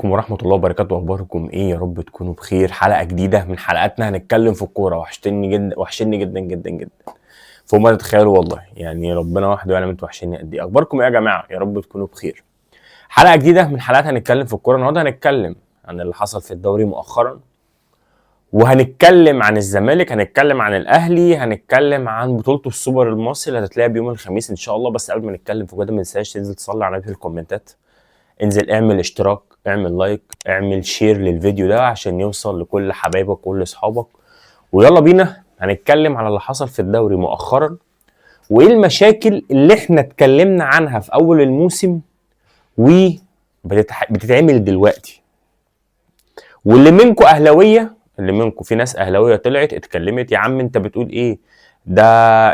عليكم ورحمة الله وبركاته. أخباركم إيه؟ يا رب تكونوا بخير. حلقة جديدة من حلقاتنا هنتكلم في الكورة. وحشتني جدا وحشني جدا جدا جدا فوق ما تتخيلوا والله. يعني ربنا وحده يعلم انتوا وحشني قد إيه. أخباركم إيه يا جماعة؟ يا رب تكونوا بخير. حلقة جديدة من حلقات هنتكلم في الكورة. النهارده هنتكلم عن اللي حصل في الدوري مؤخرا، وهنتكلم عن الزمالك، هنتكلم عن الأهلي، هنتكلم عن بطولة السوبر المصري اللي هتتلعب يوم الخميس إن شاء الله. بس قبل ما نتكلم في كده ما تنساش تنزل تصلي على النبي في الكومنتات. انزل اعمل اشتراك، اعمل لايك، اعمل شير للفيديو ده عشان يوصل لكل حبايبك وكل اصحابك. ويلا بينا هنتكلم على اللي حصل في الدوري مؤخرا، وايه المشاكل اللي احنا اتكلمنا عنها في اول الموسم وبتتعمل دلوقتي. واللي منكم اهلاويه، اللي منكم في ناس اهلاويه طلعت اتكلمت: يا عم انت بتقول ايه؟ ده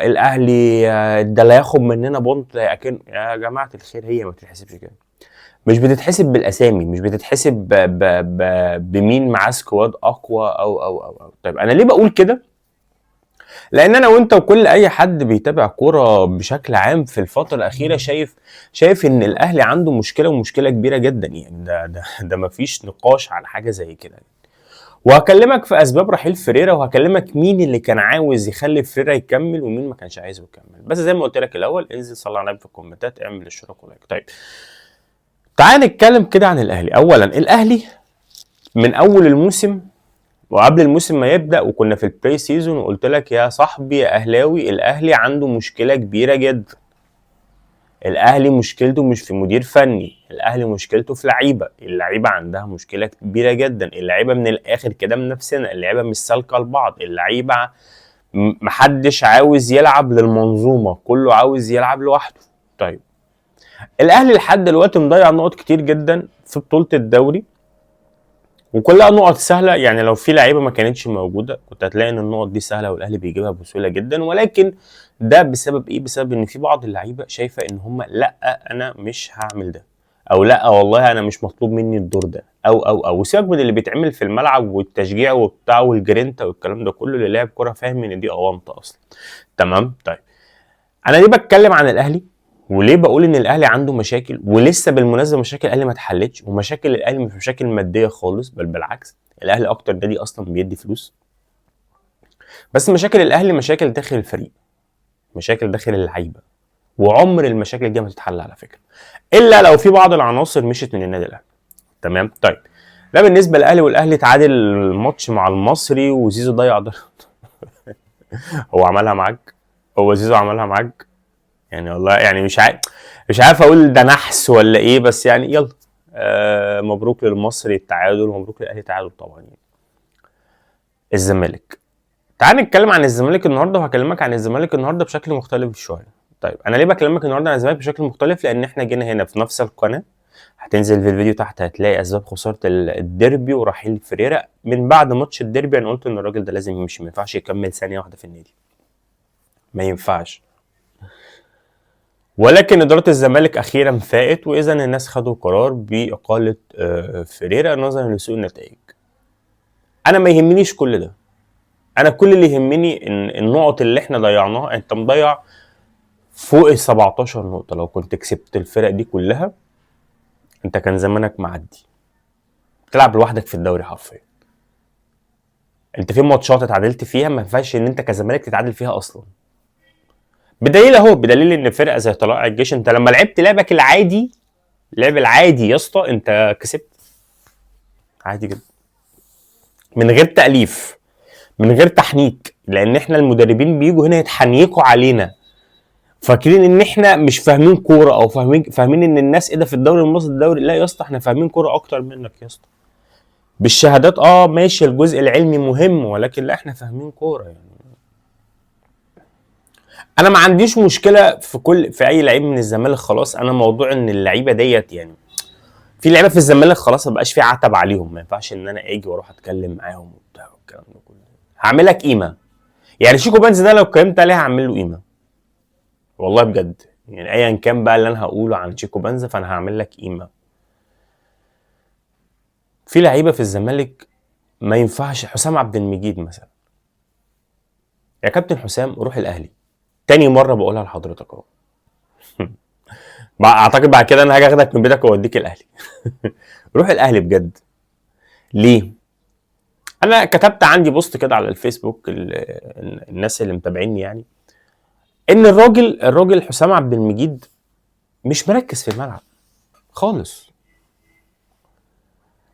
الاهلي ده لا ياخد مننا بونت. لكن يا جماعه الخير هي ما بتتحسبش كده. مش بتتحسب بالاسامي، مش بتتحسب بمين معاه سكواد اقوى او. طيب انا ليه بقول كده؟ لان انا وانت وكل اي حد بيتابع كوره بشكل عام في الفتره الاخيره شايف ان الاهلي عنده مشكله، ومشكله كبيره جدا. يعني ده مفيش نقاش على حاجه زي كده. وهكلمك في اسباب رحيل فريرا، وهكلمك مين اللي كان عاوز يخلي فريرا يكمل ومين ما كانش عايزه يكمل. بس زي ما قلت لك الاول، انزل صلي على النبي في الكومنتات، اعمل اشتراك ولايك. طيب تعال نتكلم كده عن الاهلي. اولا الاهلي من اول الموسم وقبل الموسم ما يبدا، وكنا في البري سيزون، وقلت لك يا صاحبي يا اهلاوي، الاهلي عنده مشكله كبيره جدا. الاهلي مشكلته مش في مدير فني، الاهلي مشكلته في لعيبه. اللعيبه عندها مشكله كبيره جدا. اللعيبه من الاخر كده من نفسنا، اللعيبه مش سالكه لبعض. اللعيبه محدش عاوز يلعب للمنظومه، كله عاوز يلعب لوحده. طيب الاهلي لحد دلوقتي مضيع نقط كتير جدا في بطوله الدوري، وكلها نقط سهله. يعني لو في لعيبه ما كانتش موجوده كنت هتلاقي ان النقط دي سهله والاهلي بيجيبها بسهوله جدا. ولكن ده بسبب ايه؟ بسبب ان في بعض اللعيبه شايفه ان هم لا انا مش هعمل ده، او لا والله انا مش مطلوب مني الدور ده، او سيبك من اللي بيتعمل في الملعب والتشجيع وبتاع والجرينتا والكلام ده كله. اللي لاعب كوره فاهم ان دي اونطه اصلا. تمام. طيب انا ليه بتكلم عن الاهلي وليه بقول ان الاهلي عنده مشاكل؟ ولسه بالمناسبه مشاكل الاهلي ما اتحلتش، ومشاكل الاهلي مش مشاكل ماديه خالص، بل بالعكس الاهلي اكتر نادي اصلا بيدي فلوس. بس مشاكل الاهلي مشاكل داخل الفريق، مشاكل داخل اللعيبه. وعمر المشاكل دي ما تتحل على فكره، الا لو في بعض العناصر مشيت من النادي الاهلي. تمام. طيب ده بالنسبه للاهلي. والاهلي تعادل الماتش مع المصري وزيزو ضيع ضربه. هو عملها معاك؟ هو زيزو عملها معاك؟ يعني والله يعني مش عارف اقول ده نحس ولا ايه، بس يعني يلا. مبروك للمصري التعادل، ومبروك للاهلي التعادل طبعا. يعني الزمالك، تعال نتكلم عن الزمالك النهارده، وهكلمك عن الزمالك النهارده بشكل مختلف شويه. طيب انا ليه بكلمك النهارده عن الزمالك بشكل مختلف؟ لان احنا جينا هنا في نفس القناه، هتنزل في الفيديو تحت هتلاقي اسباب خساره الديربي ورحيل فريرا. من بعد ماتش الديربي انا قلت ان الراجل ده لازم يمشي، ما ينفعش يكمل ثانيه واحده في النادي، ما ينفعش. ولكن إدارة الزمالك أخيرا فاقت، وإذا الناس خدوا قرار بإقالة فريرا نظرا لسوء النتائج. أنا ما يهمنيش كل ده، أنا كل اللي يهمني إن النقط اللي إحنا ضيعناها. أنت مضيع فوق ال 17 نقطة. لو كنت كسبت الفرق دي كلها أنت كان زمانك معدي، تلعب لوحدك في الدوري حرفيا. أنت في ماتشات اتعادلت فيها ما ينفعش إن أنت كزمالك تتعادل فيها أصلا. بدليل إن فرقة زي طلائع الجيش أنت لما لعبت لعبك العادي، اللعب العادي يا اسطى، أنت كسبت عادي جدا، من غير تأليف، من غير تحنيك. لان احنا المدربين بيجوا هنا يتحنيكوا علينا، فاكرين ان احنا مش فاهمين كوره، او فاهمين ان الناس ايه ده في الدوري المصري الدوري. لا يا اسطى، احنا فاهمين كوره اكتر منك يا اسطى. بالشهادات ماشي، الجزء العلمي مهم، ولكن لا احنا فاهمين كوره. يعني انا ما عنديش مشكله في اي لعيب من الزمالك خلاص. انا موضوع ان اللعيبه ديت يعني في لعيبه في الزمالك خلاص ما بقاش في عتب عليهم، ما ينفعش ان انا اجي واروح اتكلم معاهم وبتاع والكلام ده كله. هعملك قيمه. يعني شيكو بنز ده لو اتكلمت عليه هعمل له قيمه والله بجد. يعني ايا كان بقى اللي انا هقوله عن شيكو بنزا فانا هعمل لك قيمه. في لعيبه في الزمالك ما ينفعش. حسام عبد المجيد مثلا، يا كابتن حسام روح الاهلي. تاني مره بقولها لحضرتك اهو. اعتقد بعد كده انا هاجي اخدك من بيتك واوديك الاهلي. روح الاهلي بجد. ليه؟ انا كتبت عندي بوست كده على الفيسبوك، الناس اللي متابعيني يعني، ان الراجل حسام عبد المجيد مش مركز في الملعب خالص،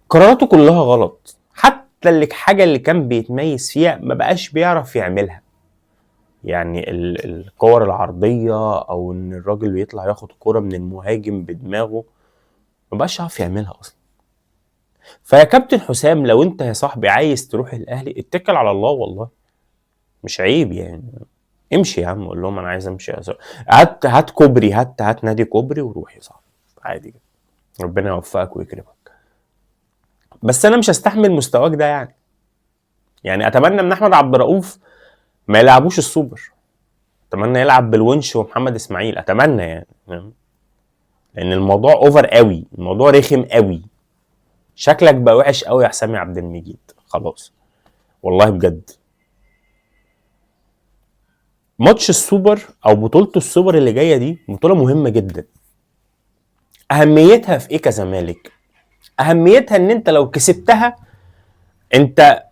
قراراته كلها غلط، حتى الحاجه اللي كان بيتميز فيها ما بقاش بيعرف يعملها. يعني الكور العرضيه، او ان الراجل بيطلع ياخد كوره من المهاجم بدماغه، ما بقاش يعرف يعملها اصلا. فيا كابتن حسام، لو انت يا صاحبي عايز تروح الاهلي اتكل على الله، والله مش عيب يعني. امشي يا عم، قول لهم انا عايز امشي، هات كوبري، هات نادي كوبري وروح يا صاحبي عادي جدا، ربنا يوفقك ويكرمك. بس انا مش هستحمل مستواك ده يعني اتمنى من احمد عبد الرؤوف ما يلعبوش السوبر، اتمنى يلعب بالونش ومحمد اسماعيل، اتمنى يعني، لان الموضوع اوفر قوي، الموضوع رخم قوي، شكلك بقى وحش قوي يا حسام عبد المجيد، خلاص والله بجد. ماتش السوبر او بطولة السوبر اللي جاية دي بطولة مهمة جدا. اهميتها في ايه كزمالك؟ اهميتها ان انت لو كسبتها، انت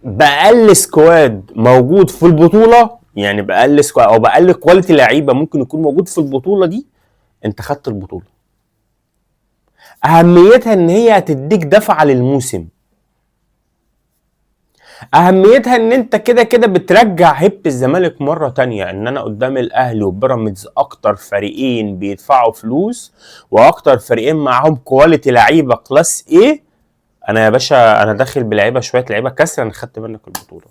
باقل سكواد موجود في البطولة، يعني باقل سكواد او باقل كواليتي لعيبة ممكن يكون موجود في البطولة دي، انت خدت البطولة. اهميتها ان هي هتديك دفعة للموسم. اهميتها ان انت كده كده بترجع هيبة الزمالك مرة تانية، ان انا قدام الاهلي وبيراميدز اكتر فريقين بيدفعوا فلوس، واكتر فريقين معاهم كواليتي لعيبة كلاس ايه. انا يا باشا انا داخل بلعيبة، شوية لعيبة كسر، انا خدت منك البطولة.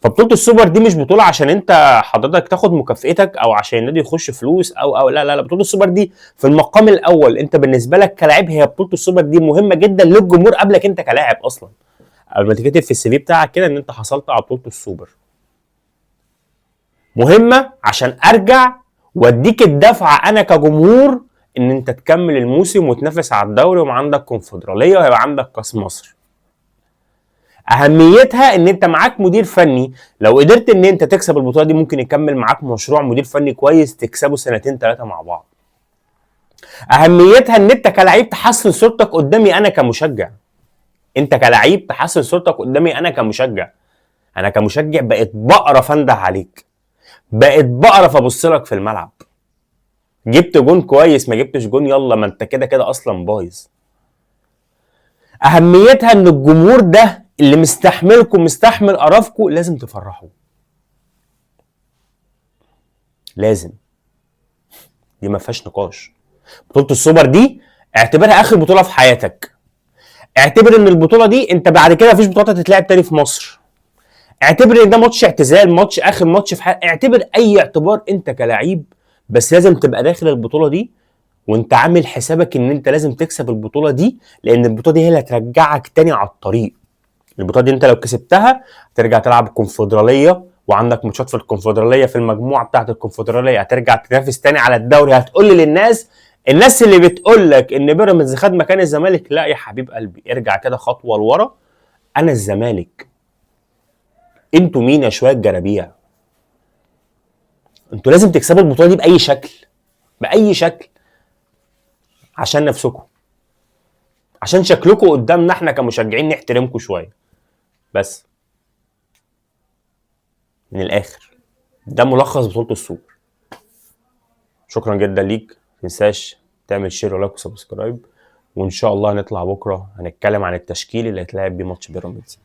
فبطولة السوبر دي مش بطولة عشان انت حضرتك تاخد مكافئتك، او عشان النادي يخش فلوس، او لا لا لا، بطولة السوبر دي في المقام الاول انت بالنسبة لك كلاعب، هي بطولة السوبر دي مهمة جدا للجمهور قبلك انت كلاعب اصلا، قبل ما تكتب في السي في بتاعك كده ان انت حصلت على بطولة السوبر. مهمة عشان ارجع واديك الدفعة انا كجمهور ان انت تكمل الموسم وتنافس على الدوري، وعندك كونفدرالية وهيبقى عندك كاس مصر. اهميتها ان انت معاك مدير فني، لو قدرت ان انت تكسب البطوله دي ممكن يكمل معاك مشروع مدير فني كويس تكسبه سنتين ثلاثه مع بعض. اهميتها ان انت كلاعب تحسن صورتك قدامي انا كمشجع، انت كلاعب تحسن صورتك قدامي انا كمشجع. انا كمشجع بقيت بقرف انده عليك، بقيت بقرف ابص لك في الملعب، جبت جون كويس ما جبتش جون يلا، ما انت كده كده اصلا بايظ. اهميتها ان الجمهور ده اللي مستحملكم مستحمل قرفكم لازم تفرحوا، لازم، دي ما فيهاش نقاش. بطوله السوبر دي اعتبرها اخر بطوله في حياتك، اعتبر ان البطوله دي انت بعد كده مفيش بطولات هتتلعب تاني في مصر، اعتبر ان ده ماتش اعتزال، ماتش اخر ماتش في حياتك، اعتبر اي اعتبار انت كلاعب، بس لازم تبقى داخل البطوله دي وانت عامل حسابك ان انت لازم تكسب البطوله دي، لان البطوله دي هي اللي هترجعك تاني على الطريق. البطوله دي انت لو كسبتها هترجع تلعب الكونفدراليه، وعندك ماتشات في الكونفدراليه في المجموعه بتاعه الكونفدراليه، هترجع تنافس تاني على الدوري. هتقول للناس، الناس اللي بتقول لك ان بيراميدز خد مكان الزمالك، لا يا حبيب قلبي ارجع كده خطوه لورا، انا الزمالك، انتوا مين يا شويه جرابيع؟ انتوا لازم تكسبوا البطوله دي باي شكل، باي شكل، عشان نفسكم، عشان شكلكم قدامنا احنا كمشجعين نحترمكم شويه. بس من الاخر ده ملخص بطوله السوبر. شكرا جدا ليك، متنساش تعمل شير ولايك وسبسكرايب، وان شاء الله هنطلع بكره هنتكلم عن التشكيل اللي هيتلعب بيه ماتش بيراميدز.